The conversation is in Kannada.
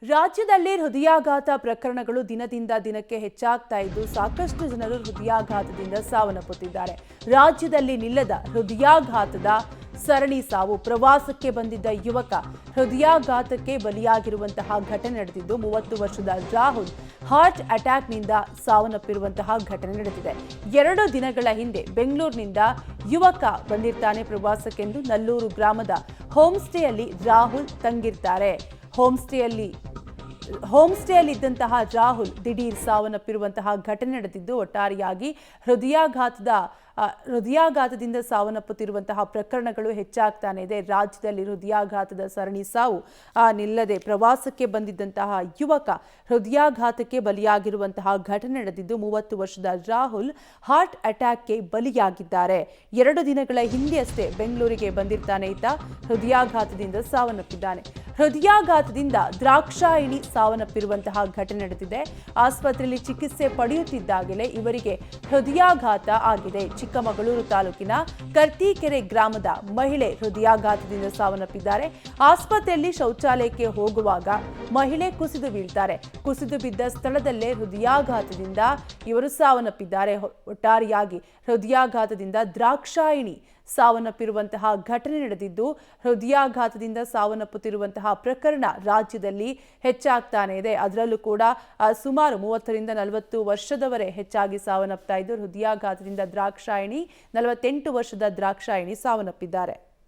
ರಾಜ್ಯದಲ್ಲಿ ಹೃದಯಾಘಾತ ಪ್ರಕರಣಗಳು ದಿನದಿಂದ ದಿನಕ್ಕೆ ಹೆಚ್ಚಾಗ್ತಾ ಇದ್ದು ಸಾಕಷ್ಟು ಜನರು ಹೃದಯಾಘಾತದಿಂದ ಸಾವನ್ನಪ್ಪುತ್ತಿದ್ದಾರೆ. ರಾಜ್ಯದಲ್ಲಿ ನಿಲ್ಲದ ಹೃದಯಾಘಾತದ ಸರಣಿ ಸಾವು. ಪ್ರವಾಸಕ್ಕೆ ಬಂದಿದ್ದ ಯುವಕ ಹೃದಯಾಘಾತಕ್ಕೆ ಬಲಿಯಾಗಿರುವಂತಹ ಘಟನೆ ನಡೆದಿದ್ದು 30 ವರ್ಷದ ರಾಹುಲ್ ಹಾರ್ಟ್ ಅಟ್ಯಾಕ್ನಿಂದ ಸಾವನ್ನಪ್ಪಿರುವಂತಹ ಘಟನೆ ನಡೆದಿದೆ. 2 ದಿನಗಳ ಹಿಂದೆ ಬೆಂಗಳೂರಿನಿಂದ ಯುವಕ ಬಂದಿರ್ತಾನೆ ಪ್ರವಾಸಕ್ಕೆಂದು. ನಲ್ಲೂರು ಗ್ರಾಮದ ಹೋಮ್ ಸ್ಟೇಯಲ್ಲಿ ರಾಹುಲ್ ತಂಗಿರ್ತಾರೆ. ಹೋಮ್ ಸ್ಟೇಯಲ್ಲಿ ಇದ್ದಂತಹ ರಾಹುಲ್ ದಿಢೀರ್ ಸಾವನ್ನಪ್ಪಿರುವಂತಹ ಘಟನೆ ನಡೆದಿದ್ದು ಒಟ್ಟಾರೆಯಾಗಿ ಹೃದಯಾಘಾತದಿಂದ ಸಾವನ್ನಪ್ಪುತ್ತಿರುವಂತಹ ಪ್ರಕರಣಗಳು ಹೆಚ್ಚಾಗ್ತಾನೆ ಇದೆ. ರಾಜ್ಯದಲ್ಲಿ ಹೃದಯಾಘಾತದ ಸರಣಿ ಸಾವು ನಿಲ್ಲದೆ ಪ್ರವಾಸಕ್ಕೆ ಬಂದಿದ್ದಂತಹ ಯುವಕ ಹೃದಯಾಘಾತಕ್ಕೆ ಬಲಿಯಾಗಿರುವಂತಹ ಘಟನೆ ನಡೆದಿದ್ದು 30 ವರ್ಷದ ರಾಹುಲ್ ಹಾರ್ಟ್ ಅಟ್ಯಾಕ್ಗೆ ಬಲಿಯಾಗಿದ್ದಾರೆ. 2 ದಿನಗಳ ಹಿಂದೆಯಷ್ಟೇ ಬೆಂಗಳೂರಿಗೆ ಬಂದಿರ್ತಾನೆ ಈತ ಹೃದಯಾಘಾತದಿಂದ ಸಾವನ್ನಪ್ಪಿದ್ದಾನೆ. ಹೃದಯಾಘಾತದಿಂದ ದ್ರಾಕ್ಷಾಯಿಣಿ ಸಾವನ್ನಪ್ಪಿರುವಂತಹ ಘಟನೆ ನಡೆದಿದೆ. ಆಸ್ಪತ್ರೆಯಲ್ಲಿ ಚಿಕಿತ್ಸೆ ಪಡೆಯುತ್ತಿದ್ದಾಗಲೇ ಇವರಿಗೆ ಹೃದಯಾಘಾತ ಆಗಿದೆ. ಚಿಕ್ಕಮಗಳೂರು ತಾಲೂಕಿನ ಕರ್ತೀಕೆರೆ ಗ್ರಾಮದ ಮಹಿಳೆ ಹೃದಯಾಘಾತದಿಂದ ಸಾವನ್ನಪ್ಪಿದ್ದಾರೆ. ಆಸ್ಪತ್ರೆಯಲ್ಲಿ ಶೌಚಾಲಯಕ್ಕೆ ಹೋಗುವಾಗ ಮಹಿಳೆ ಕುಸಿದು ಬೀಳ್ತಾರೆ. ಕುಸಿದು ಬಿದ್ದ ಸ್ಥಳದಲ್ಲೇ ಹೃದಯಾಘಾತದಿಂದ ಇವರು ಸಾವನ್ನಪ್ಪಿದ್ದಾರೆ. ಒಟ್ಟಾರೆಯಾಗಿ ಹೃದಯಾಘಾತದಿಂದ ದ್ರಾಕ್ಷಾಯಿಣಿ ಸಾವನ್ನಪ್ಪಿರುವಂತಹ ಘಟನೆ ನಡೆದಿದ್ದು ಹೃದಯಾಘಾತದಿಂದ ಸಾವನ್ನಪ್ಪುತ್ತಿರುವಂತಹ ಪ್ರಕರಣ ರಾಜ್ಯದಲ್ಲಿ ಹೆಚ್ಚಾಗ್ತಾನೆ ಇದೆ. ಅದರಲ್ಲೂ ಕೂಡ ಸುಮಾರು 30ರಿಂದ 40 ವರ್ಷದವರೇ ಹೆಚ್ಚಾಗಿ ಸಾವನ್ನಪ್ತಾ ಇದ್ದು ಹೃದಯಾಘಾತದಿಂದ ದ್ರಾಕ್ಷಾಯಿಣಿ 48 ವರ್ಷದ ದ್ರಾಕ್ಷಾಯಿಣಿ ಸಾವನ್ನಪ್ಪಿದ್ದಾರೆ.